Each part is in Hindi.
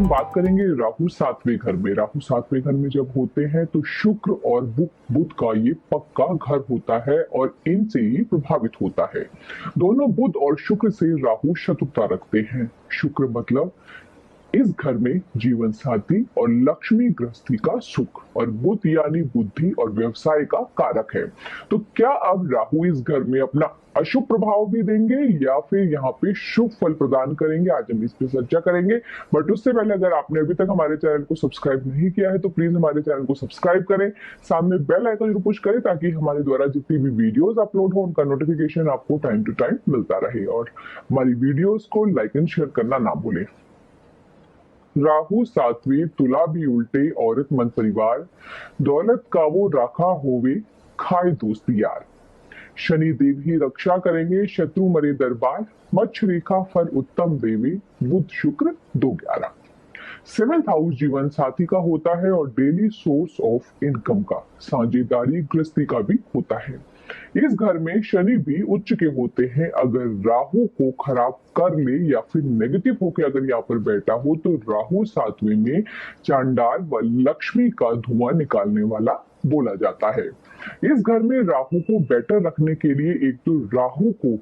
हम बात करेंगे राहु सातवें घर में। राहु सातवें घर में जब होते हैं तो शुक्र और बुध का ये पक्का घर होता है और इनसे ही प्रभावित होता है। दोनों बुध और शुक्र से राहु शत्रुता रखते हैं। शुक्र मतलब इस घर में जीवन साथी और लक्ष्मी गृहस्थी का सुख, और बुध यानी बुद्धि और व्यवसाय का कारक है। तो क्या अब राहु इस घर में अपना अशुभ प्रभाव भी देंगे या फिर यहाँ पे शुभ फल प्रदान करेंगे? आज हम इस पे चर्चा करेंगे। बट उससे पहले अगर आपने अभी तक हमारे चैनल को सब्सक्राइब नहीं किया है तो प्लीज हमारे चैनल को सब्सक्राइब करें, सामने बेल आइकन जरूर पुश करें ताकि हमारे द्वारा जितनी भी वीडियोस अपलोड हो उनका नोटिफिकेशन आपको टाइम टू टाइम मिलता रहे, और हमारी वीडियोस को लाइक एंड शेयर करना ना भूलें। राहु सातवें तुला भी उल्टे औरत मन परिवार, दौलत का वो राखा होवे खाए दोस्त यार। शनि देव ही रक्षा करेंगे शत्रु मरे दरबार, मच्छ रेखा फल उत्तम देवी बुध शुक्र 2-11। सेवेंथ हाउस जीवन साथी का होता है और डेली सोर्स ऑफ इनकम का, साझेदारी गृहस्थी का भी होता है। इस घर में शनि भी उच्च के होते हैं। अगर राहु को खराब कर ले या फिर नेगेटिव होकर अगर यहाँ पर बैठा हो तो राहु सातवें में चांडाल व लक्ष्मी का धुआं निकालने वाला बोला जाता है। इस घर में राहु को बेटर रखने के लिए एक तो राहु को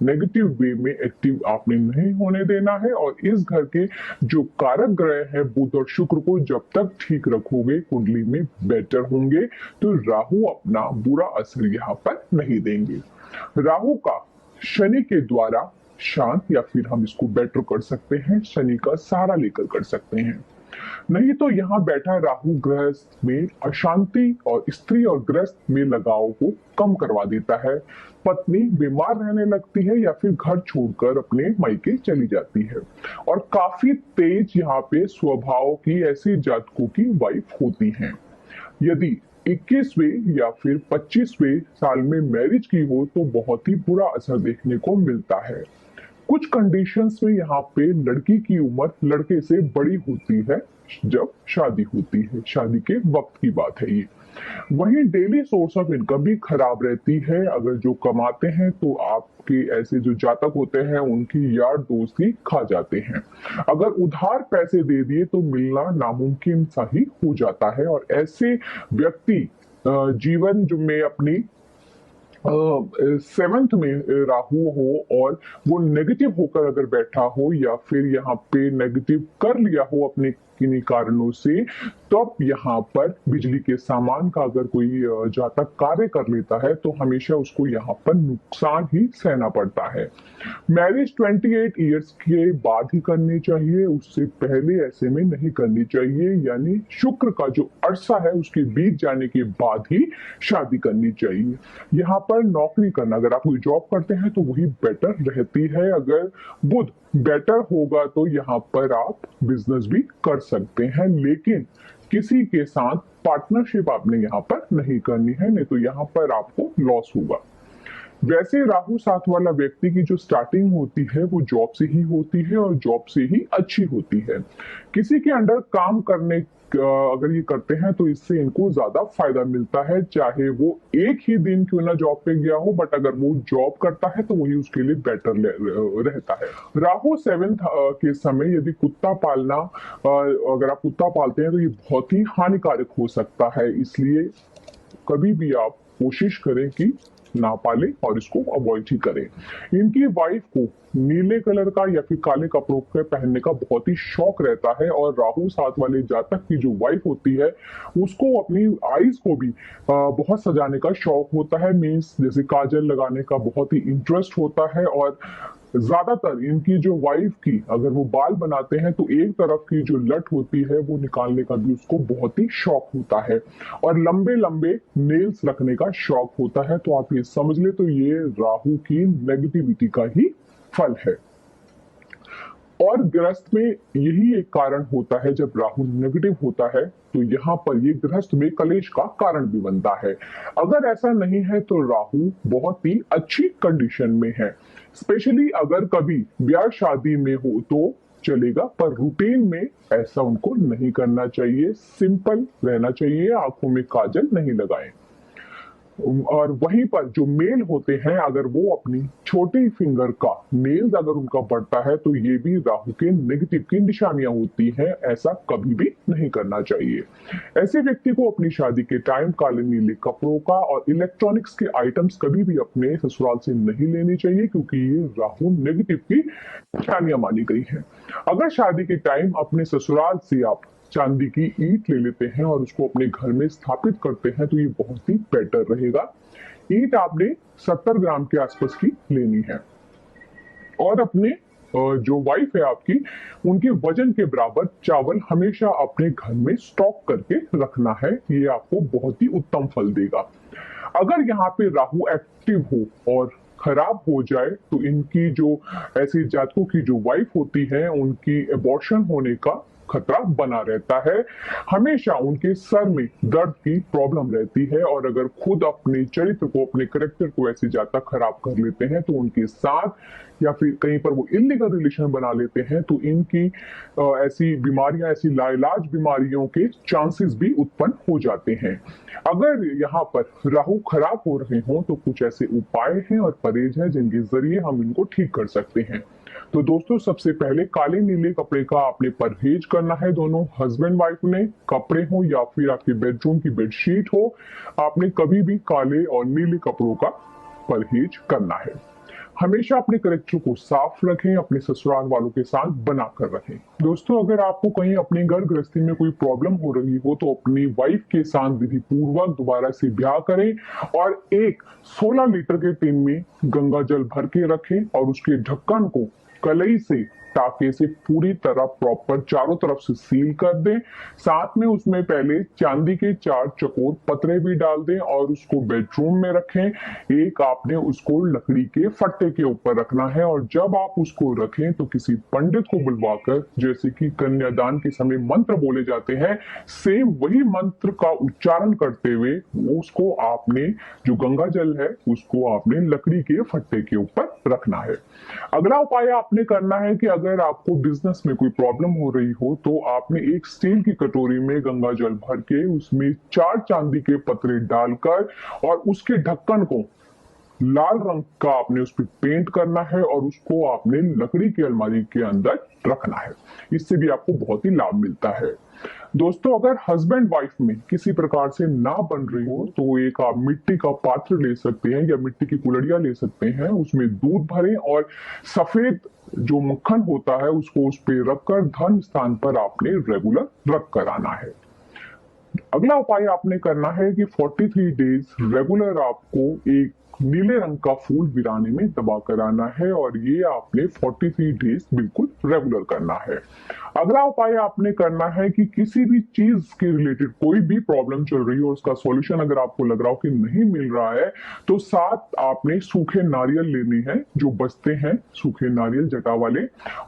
नेगेटिव वे में एक्टिव आपने नहीं होने देना है, और इस घर के जो कारक ग्रह है बुध और शुक्र को जब तक ठीक रखोगे कुंडली में बेटर होंगे, तो राहु अपना बुरा असर यहाँ पर नहीं देंगे। राहु का शनि के द्वारा शांत या फिर हम इसको बेटर कर सकते हैं, शनि का सहारा लेकर कर सकते हैं। नहीं तो यहाँ बैठा राहु गृहस्थ में अशांति और स्त्री और गृहस्थ में लगाव को कम करवा देता है। पत्नी बीमार रहने लगती है या फिर घर छोड़कर अपने मायके चली जाती है, और काफी तेज यहाँ पे स्वभाव की ऐसी जातकों की वाइफ होती हैं। यदि 21वें या फिर 25वें साल में मैरिज की हो तो बहुत ही बुरा असर देखने को मिलता है। कुछ कंडीशंस में यहाँ पे लड़की की उम्र लड़के से बड़ी होती है जब शादी होती है, शादी के वक्त की बात है ये। वहीं डेली सोर्स ऑफ इनकम भी खराब रहती है। अगर जो कमाते हैं तो आपके ऐसे जो जातक होते हैं उनकी यार दोस्ती खा जाते हैं। अगर उधार पैसे दे दिए तो मिलना नामुमकिन सा ही हो जाता है, और ऐसे व्यक्ति जीवन जो में अपनी सेवंथ में राहु हो और वो नेगेटिव होकर अगर बैठा हो या फिर यहाँ पे नेगेटिव कर लिया हो अपने किन्हीं कारणों से, तब यहाँ पर बिजली के सामान का अगर कोई जातक कार्य कर लेता है तो हमेशा उसको यहाँ पर नुकसान ही सहना पड़ता है। मैरिज 28 इयर्स के बाद ही करनी चाहिए, उससे पहले ऐसे में नहीं करनी चाहिए। यानी शुक्र का जो अरसा है उसके बीत जाने के बाद ही शादी करनी चाहिए। यहाँ पर नौकरी करना, अगर आप कोई जॉब करते हैं तो वही बेटर रहती है। अगर बुध बेटर होगा तो यहाँ पर आप बिजनेस भी कर सकते हैं, लेकिन किसी के साथ पार्टनरशिप आपने यहाँ पर नहीं करनी है, नहीं तो यहाँ पर आपको लॉस होगा। वैसे राहु साथ वाला व्यक्ति की जो स्टार्टिंग होती है वो जॉब से ही होती है और जॉब से ही अच्छी होती है। किसी के अंडर काम करने अगर ये करते हैं तो इससे इनको ज्यादा फायदा मिलता है, चाहे वो एक ही दिन क्यों ना जॉब पे गया हो, बट अगर वो जॉब करता है तो वही उसके लिए बेटर रहता है। राहु सेवेंथ के समय यदि कुत्ता पालना, अगर आप कुत्ता पालते हैं तो ये बहुत ही हानिकारक हो सकता है, इसलिए कभी भी आप कोशिश करें कि ना पाले और इसको अवॉइड ही करें। इनकी वाइफ को नीले कलर का या फिर काले कपड़ों के पहनने का बहुत ही शौक रहता है, और राहु साथ वाले जातक की जो वाइफ होती है उसको अपनी आईज को भी बहुत सजाने का शौक होता है। मीन्स जैसे काजल लगाने का बहुत ही इंटरेस्ट होता है, और ज्यादातर इनकी जो वाइफ की अगर वो बाल बनाते हैं तो एक तरफ की जो लट होती है वो निकालने का भी उसको बहुत ही शौक होता है, और लंबे लंबे नेल्स रखने का शौक होता है। तो आप ये समझ ले तो ये राहु की नेगेटिविटी का ही फल है। और गृहस्थ में यही एक कारण होता है, जब राहु नेगेटिव होता है तो यहाँ पर ये गृहस्थ में कलेश का कारण भी बनता है। अगर ऐसा नहीं है तो राहु बहुत ही अच्छी कंडीशन में है। स्पेशली अगर कभी ब्याह शादी में हो तो चलेगा, पर रूटीन में ऐसा उनको नहीं करना चाहिए। सिंपल रहना चाहिए, आंखों में काजल नहीं लगाएं। और वहीं पर जो मेल होते हैं अगर वो अपनी छोटी फिंगर का नेल्स अगर उनका बढ़ता है तो ये भी राहु के नेगेटिव की निशानियां होती हैं। ऐसा कभी भी नहीं करना चाहिए। ऐसे व्यक्ति को अपनी शादी के टाइम काले नीले कपड़ों का और इलेक्ट्रॉनिक्स के आइटम्स कभी भी अपने ससुराल से नहीं लेनी चाहिए, क्योंकि ये राहु नेगेटिव की निशानियां मानी गई है। अगर शादी के टाइम अपने ससुराल से आप चांदी की ईंट ले लेते हैं और उसको अपने घर में स्थापित करते हैं तो ये बहुत ही बेटर रहेगा। ईंट आपने 70 ग्राम के आसपास की लेनी है और अपने जो वाइफ है आपकी उनके वजन के बराबर चावल हमेशा अपने घर में स्टॉक करके रखना है। ये आपको बहुत ही उत्तम फल देगा। अगर यहाँ पे राहु एक्टिव हो और खराब हो जाए तो इनकी जो ऐसे जातकों की जो वाइफ होती है उनकी एबॉर्शन होने का खतरा बना रहता है। हमेशा उनके सर में दर्द की प्रॉब्लम रहती है और अगर खुद अपने चरित्र को अपने करेक्टर को ऐसे जातक खराब कर लेते हैं तो उनके साथ या फिर कहीं पर वो इलीगल रिलेशन बना लेते हैं तो इनकी ऐसी बीमारियां ऐसी लाइलाज बीमारियों के चांसेस भी उत्पन्न हो जाते हैं। अगर यहाँ पर राहु खराब हो रहे हो तो कुछ ऐसे उपाय हैं और परहेज है जिनके जरिए हम इनको ठीक कर सकते हैं। तो दोस्तों सबसे पहले काले नीले कपड़े का आपने परहेज करना है। दोनों हस्बैंड वाइफ ने कपड़े हो या फिर आपके बेडरूम की बेडशीट हो, आपने कभी भी काले और नीले कपड़ों का परहेज करना है। हमेशा अपने करेक्टर को साफ रखें, अपने ससुराल वालों के साथ बनाकर रखें। दोस्तों अगर आपको कहीं अपने घर गृहस्थी में कोई प्रॉब्लम हो रही हो तो अपनी वाइफ के साथ विधि पूर्वक दोबारा से ब्याह करें और एक 16 लीटर के टिन में गंगा जल भर के रखें और उसके ढक्कन को कलई से टाके से पूरी तरह प्रॉपर चारों तरफ से सील कर दें। साथ में उसमें पहले चांदी के 4 चकोर पतरे भी डाल दें और उसको बेडरूम में रखें। एक आपने उसको लकड़ी के फट्टे के ऊपर रखना है और जब आप उसको रखें तो किसी पंडित को बुलवाकर, जैसे कि कन्यादान के समय मंत्र बोले जाते हैं, सेम वही मंत्र का उच्चारण करते हुए उसको आपने जो गंगा जल है उसको आपने लकड़ी के फट्टे के ऊपर रखना है। अगला उपाय आपने करना है कि अगर आपको बिजनेस में कोई प्रॉब्लम हो रही हो तो आपने एक स्टील की कटोरी में गंगा जल भर के उसमें 4 चांदी के पत्रे डालकर और उसके ढक्कन को लाल रंग का आपने उस पर पेंट करना है और उसको आपने लकड़ी की अलमारी के अंदर रखना है। इससे भी आपको बहुत ही लाभ मिलता है। दोस्तों अगर हस्बैंड वाइफ में किसी प्रकार से ना बन रही हो तो एक आप मिट्टी का पात्र ले सकते हैं या मिट्टी की कुलड़ियां ले सकते हैं, उसमें दूध भरें और सफेद जो मक्खन होता है उसको उस पर रखकर धर्म स्थान पर आपने रेगुलर रख कर आना है। अगला उपाय आपने करना है कि 43 डेज रेगुलर आपको एक नीले रंग का फूल वीराने में दबा कर आना है और ये आपने 43 डेज बिल्कुल रेगुलर करना है। अगला उपाय आपने करना है कि किसी भी चीज के रिलेटेड कोई भी प्रॉब्लम चल रही हो उसका सॉल्यूशन अगर आपको लग रहा हो कि नहीं मिल रहा है तो साथ आपने सूखे नारियल लेने हैं, जो बचते हैं सूखे नारियल जटा वाले,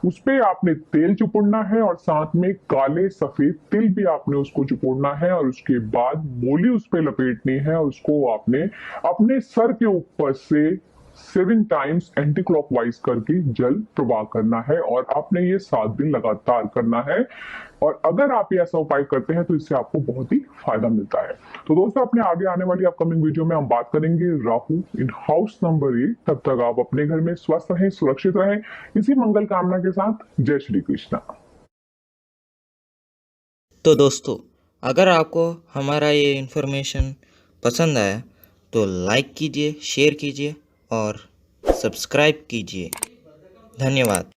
उस पे आपने तेल चुपोड़ना है और साथ में काले सफेद तिल भी आपने उसको चुपोड़ना है और उसके बाद मोली उस पे लपेटनी है और उसको आपने अपने सर के ऊपर से 7 टाइम्स एंटी क्लॉकवाइज करके जल प्रवाह करना है और आपने ये 7 दिन लगातार करना है। और अगर आप ये ऐसा उपाय करते हैं तो इससे आपको बहुत ही फायदा मिलता है। तो दोस्तों अपने आगे आने वाली अपकमिंग वीडियो में हम बात करेंगे राहु इन हाउस नंबर 8। तब तक आप अपने घर में स्वस्थ रहें, सुरक्षित रहें, इसी मंगल कामना के साथ जय श्री कृष्णा। तो दोस्तों अगर आपको हमारा ये इन्फॉर्मेशन पसंद आया तो लाइक कीजिए, शेयर कीजिए और सब्सक्राइब कीजिए। धन्यवाद।